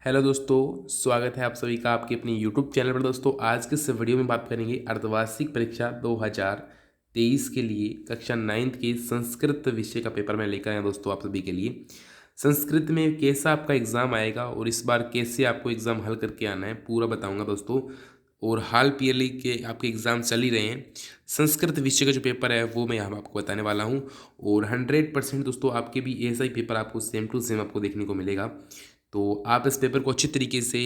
Hello दोस्तों, स्वागत है आप सभी का आपके अपने यूट्यूब चैनल पर। दोस्तों आज के इस वीडियो में बात करेंगे अर्धवार्षिक परीक्षा 2023 के लिए कक्षा 9th के संस्कृत विषय का पेपर मैं लेकर आया दोस्तों आप सभी के लिए। संस्कृत में कैसा आपका एग्ज़ाम आएगा और इस बार कैसे आपको एग्ज़ाम हल करके आना है पूरा बताऊंगा दोस्तों। और हाल पीएलई के आपके एग्ज़ाम चल ही रहे हैं। संस्कृत विषय का जो पेपर है वो मैं यहाँ आपको बताने वाला हूँ। और 100% दोस्तों आपके भी ऐसा ही पेपर आपको सेम टू सेम आपको देखने को मिलेगा। तो आप इस पेपर को अच्छी तरीके से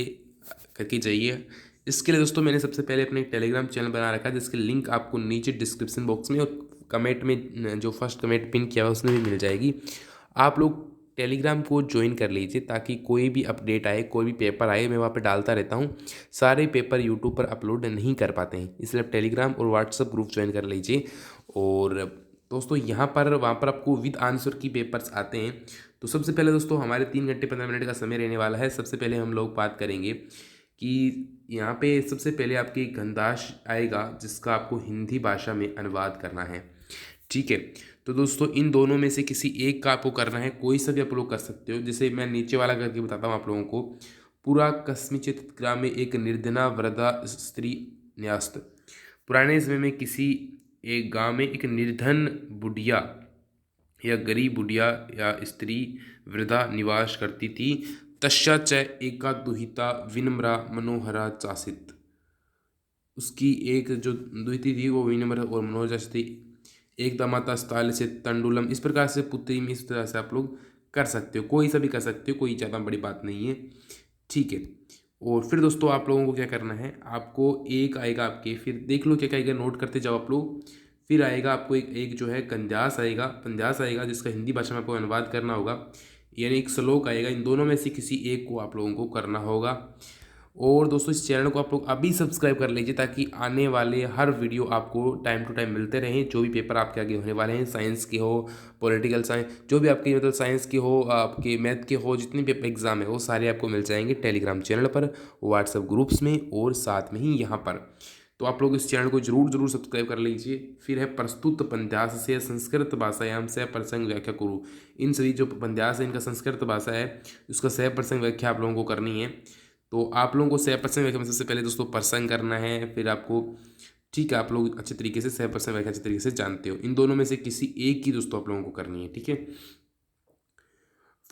करके जाइए। इसके लिए दोस्तों मैंने सबसे पहले अपने टेलीग्राम चैनल बना रखा है, जिसकी लिंक आपको नीचे डिस्क्रिप्शन बॉक्स में और कमेंट में जो फर्स्ट कमेंट पिन किया हुआ है उसमें भी मिल जाएगी। आप लोग टेलीग्राम को ज्वाइन कर लीजिए ताकि कोई भी अपडेट आए, कोई भी पेपर आए, मैं वहाँ पे डालता रहता हूँ। सारे पेपर यूट्यूब पर अपलोड नहीं कर पाते हैं, इसलिए आप टेलीग्राम और व्हाट्सअप ग्रुप ज्वाइन कर लीजिए। और दोस्तों यहाँ पर वहाँ पर आपको विद आंसर की पेपर्स आते हैं। तो सबसे पहले दोस्तों हमारे 3 घंटे 15 मिनट का समय रहने वाला है। सबसे पहले हम लोग बात करेंगे कि यहाँ पे सबसे पहले आपके गंधाश आएगा, जिसका आपको हिंदी भाषा में अनुवाद करना है। ठीक है, तो दोस्तों इन दोनों में से किसी एक का आपको करना है, कोई सा भी आप लोग कर सकते हो। जैसे मैं नीचे वाला करके बताता हूँ आप लोगों को। पूरा कस्मिचित ग्राम में एक निर्धना वृद्धा स्त्री न्यास्त। पुराने समय में किसी एक गांव में एक निर्धन बुढ़िया या गरीब बुढ़िया या स्त्री वृद्धा निवास करती थी। तस्या च एका दुहिता विनम्रा मनोहरा चासित। उसकी एक जो दुहिती थी वो विनम्र और मनोहरा थी। एक दामाता स्थाल से तंडुलम। इस प्रकार से पुत्री में इस तरह से आप लोग कर सकते हो, कोई सा भी कर सकते हो, कोई ज़्यादा बड़ी बात नहीं है। ठीक है, और फिर दोस्तों आप लोगों को क्या करना है, आपको एक आएगा आपके, फिर देख लो क्या क्या आएगा, नोट करते जाओ आप लोग। फिर आएगा आपको एक जो है कंजास आएगा, पंजास आएगा, जिसका हिंदी भाषा में आपको अनुवाद करना होगा। यानी एक श्लोक आएगा। इन दोनों में से किसी एक को आप लोगों को करना होगा। और दोस्तों इस चैनल को आप लोग अभी सब्सक्राइब कर लीजिए ताकि आने वाले हर वीडियो आपको टाइम टू टाइम मिलते रहें। जो भी पेपर आपके आगे होने वाले हैं, साइंस के हो, पॉलिटिकल साइंस, जो भी आपके मतलब साइंस के हो, आपके मैथ के हो, जितने भी एग्जाम है वो सारे आपको मिल जाएंगे टेलीग्राम चैनल पर, व्हाट्सएप ग्रुप्स में और साथ में ही यहाँ पर। तो आप लोग इस चैनल को जरूर जरूर सब्सक्राइब कर लीजिए। फिर है प्रस्तुत पंद्यास से संस्कृत भाषायाम से प्रसंग व्याख्या करूँ। इन सभी जो पंद्यास है इनका संस्कृत भाषा है, उसका सह प्रसंग व्याख्या आप लोगों को करनी है। तो आप लोगों को सह प्रसंग व्याख्या में सबसे पहले दोस्तों प्रसंग करना है, फिर आपको, ठीक है, आप लोग अच्छे तरीके से सह प्रसंग व्याख्या अच्छे तरीके से जानते हो। इन दोनों में से किसी एक की दोस्तों आप लोगों को करनी है। ठीक है,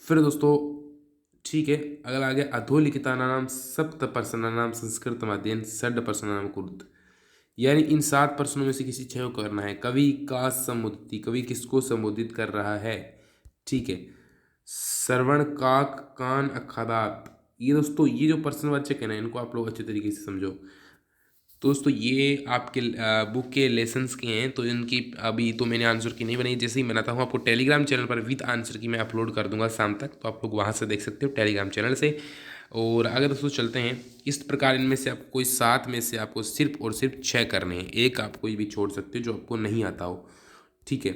फिर दोस्तों ठीक है, अगर आगे अधोलिखितानाम सप्त प्रश्नानाम संस्कृत माध्यम षड प्रश्नानाम कुरुत। यानी इन 7 प्रश्नों में से किसी 6 को करना है। कवि का संबोधित, कवि किसको संबोधित कर रहा है। ठीक है, श्रवण काक कान अखादात। ये दोस्तों ये जो प्रश्नवाचक है ना, इनको आप लोग अच्छे तरीके से समझो। दोस्तों ये आपके बुक के लेसन्स के हैं, तो इनकी अभी तो मैंने आंसर की नहीं बनाई। जैसे ही बनाता हूँ आपको टेलीग्राम चैनल पर विद आंसर की मैं अपलोड कर दूंगा शाम तक, तो आप लोग वहाँ से देख सकते हो टेलीग्राम चैनल से। और अगर दोस्तों चलते हैं इस प्रकार, इनमें से आपको कोई 7 में से आपको सिर्फ और सिर्फ 6 करने हैं। एक आप कोई भी छोड़ सकते हो जो आपको नहीं आता हो। ठीक है,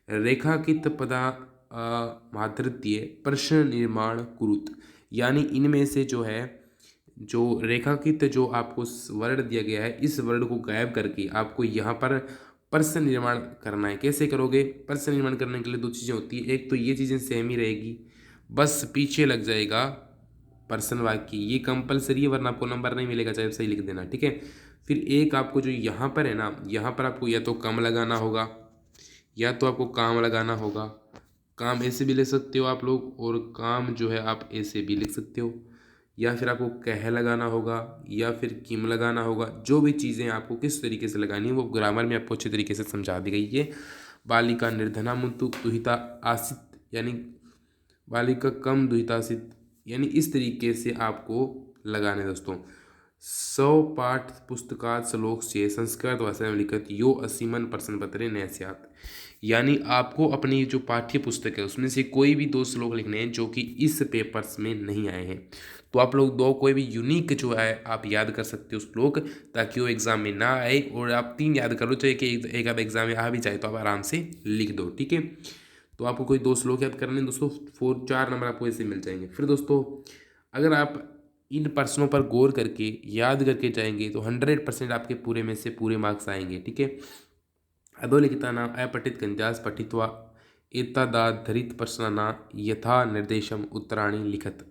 रेखाकित पदा मातृत्य प्रश्न निर्माण कुरुत। यानी इनमें से जो है, जो रेखांकित जो आपको वर्ड दिया गया है, इस वर्ड को गायब करके आपको यहाँ पर प्रश्न निर्माण करना है। कैसे करोगे, प्रश्न निर्माण करने के लिए 2 चीज़ें होती है। एक तो ये चीज़ें सेम ही रहेगी, बस पीछे लग जाएगा प्रश्न वाक्य, ये कंपलसरी है वरना आपको नंबर नहीं मिलेगा, चाहे सही लिख देना। ठीक है, फिर एक आपको जो यहाँ पर है ना, यहाँ पर आपको या तो कम लगाना होगा या तो आपको काम लगाना होगा। काम ऐसे भी लिख सकते हो आप लोग, और काम जो है आप ऐसे भी लिख सकते हो, या फिर आपको कह लगाना होगा या फिर किम लगाना होगा। जो भी चीज़ें आपको किस तरीके से लगानी है वो ग्रामर में आपको अच्छे तरीके से समझा दी गई है। बालिका निर्धना मुंतु दुहिता आसित, यानी बालिका कम दुहितासित, यानी इस तरीके से आपको लगाने दोस्तों। 100 पाठ पुस्तकात श्लोक से संस्कृत भाषा में लिखित यो असीमन प्रश्न पत्रे नैस्यात। यानी आपको अपनी जो पाठ्य पुस्तक है उसमें से कोई भी 2 श्लोक लिखने हैं जो कि इस पेपर्स में नहीं आए हैं। तो आप लोग 2 कोई भी यूनिक जो है आप याद कर सकते हो श्लोक, ताकि वो एग्जाम में ना आए। और आप 3 याद कर लो, चाहे कि एक आध एग्जाम में आ भी जाए तो आप आराम से लिख दो। ठीक है, तो आपको कोई 2 श्लोक याद करने हैं दोस्तों, 4 नंबर आपको ऐसे मिल जाएंगे। फिर दोस्तों अगर आप इन प्रश्नों पर गौर करके याद करके जाएंगे तो 100% आपके पूरे में से पूरे मार्क्स आएंगे। ठीक है, अधोलिखितानाम् अपठित कंजास पठित्वा एतदाधरित प्रश्नानां यथा निर्देशम उत्तराणि लिखत।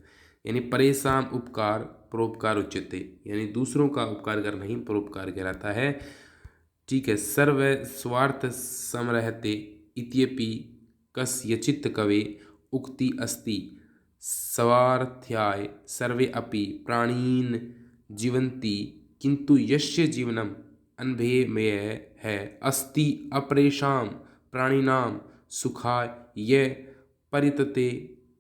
यानी परेशान उपकार परोपकार उच्यते, यानी दूसरों का उपकार करना ही परोपकार कहलाता है। ठीक है। सर्व स्वार्थ समरहते इत्यपि कस्यचित् कवे उक्ति अस्ति स्वार्थाय सर्वे अपि प्राणिन जीवन्ति किंतु यस्य जीवनम अनभेयमेय है अस्ति अपरेषां प्राणिनां सुखाय ये परितते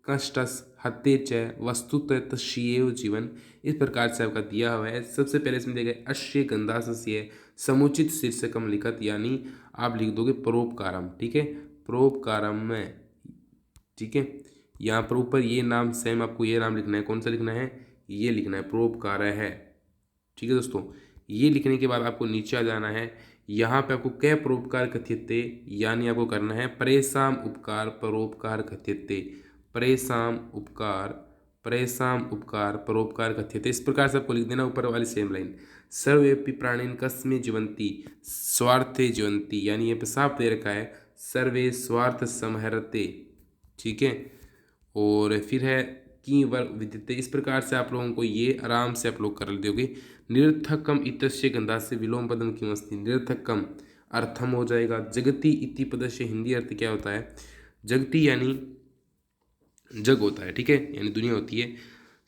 कष्टस हत्ते च वस्तुतः तस्यैव जीवन। इस प्रकार से आपका दिया हुआ है। सबसे पहले इसमें दिया गया अश्य गंधास्य समुचित शीर्षकम लिखत, यानी आप लिख दोगे परोपकारम। ठीक है, परोपकारम में। ठीक है, यहाँ पर ऊपर ये नाम सेम आपको ये नाम लिखना है। कौन सा लिखना है? ये लिखना है, परोपकार है। ठीक है दोस्तों, ये लिखने के बाद आपको नीचे आ जाना है। यहाँ पे आपको कै परोपकार कथ्यते, यानी आपको करना है परेशान उपकार परोपकार कथ्यते, परेशान उपकार परोपकार कथ्यते। इस प्रकार से आपको लिख देना ऊपर वाली सेम लाइन। सर्वेपि प्राणिन कस्मे जीवंती स्वार्थे जीवंती, यानी ये पे साफ दे रखा है सर्वे स्वार्थ समहरते। ठीक है, और फिर है की वर विद्यते। इस प्रकार से आप लोगों को ये आराम से आप लोग कर दोगे। निरर्थकम इतस्य गंधा से विलोम पदम किमस्ति, निरर्थकम अर्थम हो जाएगा। जगति इति पदस्य हिंदी अर्थ क्या होता है? जगति यानी जग होता है। ठीक है, यानी दुनिया होती है।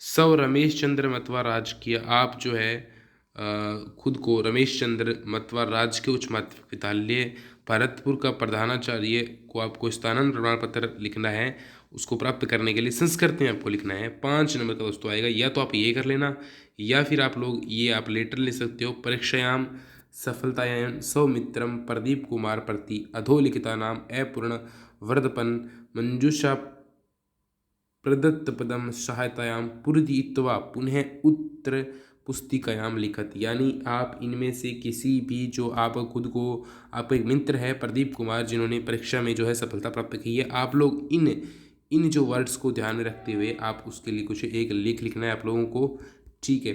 सव रमेश चंद्र मतवा राजकीय, आप जो है खुद को रमेश चंद्र मतवा राज के उच्च माध्यमिक विद्यालय भरतपुर का प्रधानाचार्य को आपको स्थानांतरण प्रमाण पत्र लिखना है। उसको प्राप्त करने के लिए संस्कृत में आपको लिखना है। 5 नंबर का दोस्तों आएगा। या तो आप ये कर लेना, या फिर आप लोग ये आप लेटर ले सकते हो। परीक्षायाम सफलतायां सौमित्रम प्रदीप कुमार प्रति अधोलिखिता नाम अपूर्ण वर्धपन मंजूषा प्रदत्त पदम सहायतायां पूर्दयित्वा पुनः उत्तर पुस्तिकायाम लिखत, यानी आप इनमें से किसी भी जो आप खुद को, आपका एक मित्र है प्रदीप कुमार जिन्होंने परीक्षा में जो है सफलता प्राप्त की है, आप लोग इन जो वर्ड्स को ध्यान में रखते हुए आप उसके लिए कुछ एक लेख लिखना है आप लोगों को। ठीक है,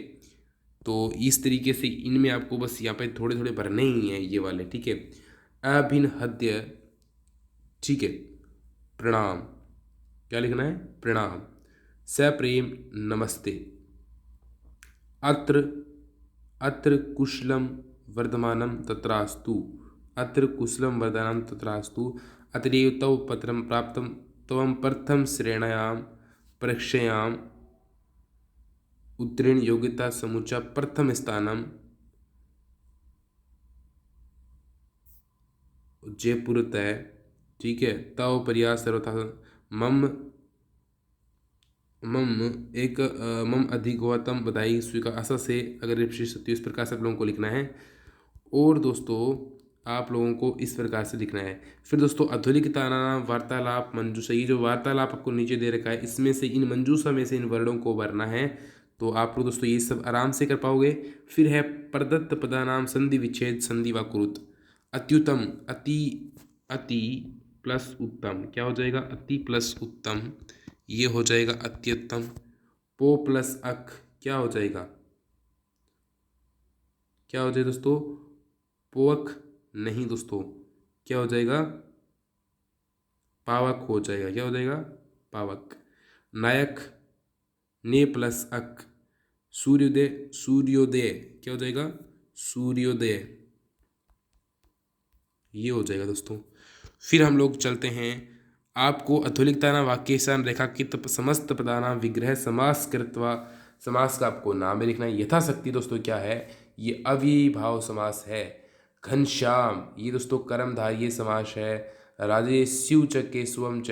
तो इस तरीके से इनमें आपको बस यहाँ पे थोड़े थोड़े भरने ही हैं ये वाले। ठीक है, अभिनहद्य। ठीक है, प्रणाम, क्या लिखना है? प्रणाम। सप्रेम नमस्ते। अत्र अत्र कुशलम वर्धमानम तत्रास्तु, अत्र कुशलम वर्धमानम तत्रास्तु। अत्रैव तव पत्रम प्राप्तम त्वं प्रथम श्रेण्यां परीक्षायां उत्तीर्ण योग्यता समुचा प्रथम स्थानम जयपुरतः। ठीक है, तव प्रयास सर्वथा मम मम एक मम अधिगौतम बधाई स्वीकार आशा से अगर सत्य। इस प्रकार से आप लोगों को लिखना है। और दोस्तों आप लोगों को इस प्रकार से लिखना है। फिर दोस्तों अधोलिखिता नाम वार्तालाप मंजूषा, ये जो वार्तालाप आपको नीचे दे रखा है इसमें से इन मंजूषा में से इन वर्णों को भरना है। तो आप लोग दोस्तों ये सब आराम से कर पाओगे। फिर है प्रदत्त पदानाम संधि विच्छेद संधि व कुरुत। अत्युत्तम, अति प्लस उत्तम क्या हो जाएगा? अति प्लस उत्तम, ये हो जाएगा अत्युत्तम। पो प्लस अक क्या हो जाएगा? क्या हो जाएगा दोस्तों? पोअक नहीं दोस्तों, क्या हो जाएगा? पावक हो जाएगा। क्या हो जाएगा? पावक। नायक ने प्लस अक। सूर्योदय सूर्योदय क्या हो जाएगा? सूर्योदय, ये हो जाएगा दोस्तों। फिर हम लोग चलते हैं। आपको अधोलिखितानां वाक्येषां रेखांकित समस्त पदानां विग्रह समास कृत्वा, समास का आपको नाम में लिखना है। यथाशक्ति दोस्तों क्या है? ये अविभाव समास है। घनश्याम ये दोस्तों कर्मधारय समास है। राजे शिव च केशवम च,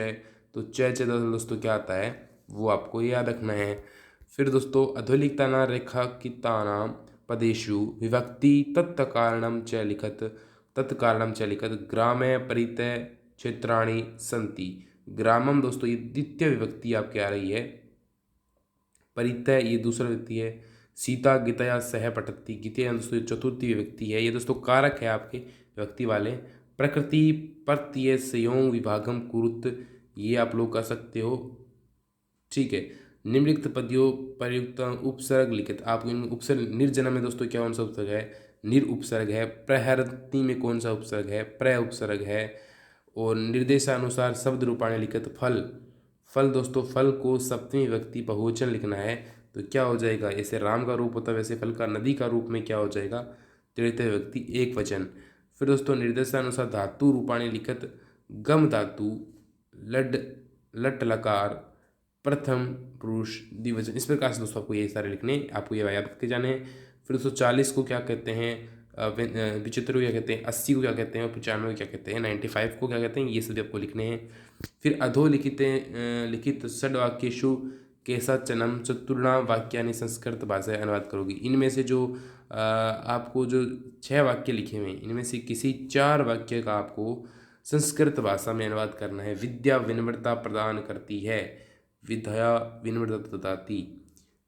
तो च दोस्तों क्या आता है वो आपको याद रखना है। फिर दोस्तों अधोलिखितानां रेखांकितानां पदेषु विभक्ति तत्कारणं च लिखत, तत्कारणं च लिखत। ग्रामे परितः क्षेत्राणि सन्ति। ग्रामम दोस्तों ये द्वितीय विभक्ति आपके आ रही है। परितः ये दूसरा विभक्ति है। सीता गीतया सह पठती, गीतया दोस्तों चतुर्थी विभक्ति है। ये दोस्तों कारक है आपके विभक्ति वाले। प्रकृति प्रत्यय संयोग विभागम कुरुत, ये आप लोग कर सकते हो। ठीक है, निम्नलिखित पदयों प्रयुक्त उपसर्ग लिखित। आपको इन उपसर्ग निर्जन में दोस्तों क्या कौन सा उपसर्ग है? निर उपसर्ग है। प्रहरती में कौन सा उपसर्ग है? प्र उपसर्ग है। और निर्देशानुसार शब्द रूपाणी लिखित फल, फल दोस्तों, फल को सप्तमी विभक्ति बहुवचन लिखना है तो क्या हो जाएगा, जैसे राम का रूप होता है वैसे फल का नदी का रूप में क्या हो जाएगा, तृतीय विभक्ति एक वचन। फिर दोस्तों निर्देशानुसार धातु रूपाणी लिखत गम धातु लड लट लकार प्रथम पुरुष द्विवचन। इस प्रकार से दोस्तों आपको ये सारे लिखने, आपको ये याद करके जाने हैं। फिर दोस्तों 40 को क्या कहते हैं, 75 को क्या कहते हैं, 80 को क्या कहते हैं और 95 को क्या कहते हैं, 95 को क्या कहते हैं, ये सभी आपको लिखने हैं। फिर अधोलिखित लिखित षड्वाक्येषु केशाचनम चतुर्णाम वाक्यानि संस्कृत भाषा अनुवाद करोगी। इनमें से जो आपको जो 6 वाक्य लिखे हुए हैं इनमें से किसी 4 वाक्य का आपको संस्कृत भाषा में अनुवाद करना है। विद्या विनम्रता प्रदान करती है, विद्या विनम्रता ददाती।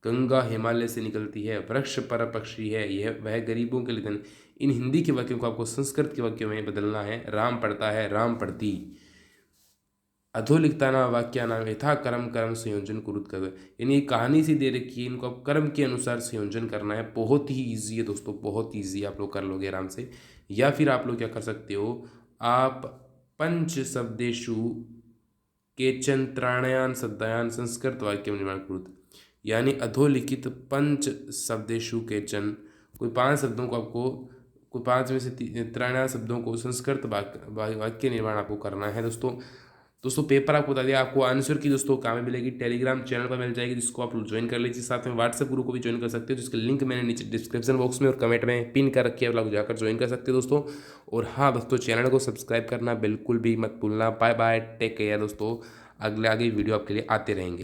गंगा हिमालय से निकलती है, वृक्ष पर पक्षी है, यह वह गरीबों के लिए धन। इन हिंदी के वाक्यों को आपको संस्कृत के वाक्यों में बदलना है। राम पढ़ता है, राम पढ़ती। अधोलिखिताना वाक्यानाम यथा कर्म कर्म संयोजन कुरुत कर, यानी कहानी सी दे रखी है, इनको आप कर्म के अनुसार संयोजन करना है। बहुत ही ईजी है दोस्तों, बहुत ईजी, आप लोग कर लोगे आराम से। या फिर आप लोग क्या कर सकते हो, आप पंच शब्देशु केचन त्राणयान शब्दायान संस्कृत वाक्य निर्माण कुरुत, यानी अधोलिखित पंच शब्देशु केचन, कोई 5 शब्दों को आपको, कोई 5 में से त्राणयान शब्दों को संस्कृत वाक्य निर्माण आपको करना है दोस्तों पेपर आपको बता दिया। आपको आंसर की दोस्तों कहाँ में मिलेगी, टेलीग्राम चैनल पर मिल जाएगी, जिसको आप ज्वाइन कर लीजिए। साथ में व्हाट्सएप ग्रुप को भी ज्वाइन कर सकते हो, जिसका लिंक मैंने नीचे डिस्क्रिप्शन बॉक्स में और कमेंट में पिन कर रखी है, आप लोग जाकर ज्वाइन कर सकते हो दोस्तों। और हाँ दोस्तों, चैनल को सब्सक्राइब करना बिल्कुल भी मत भूलना। बाय बाय, टेक केयर दोस्तों, अगले आगे वीडियो आपके लिए आते रहेंगे।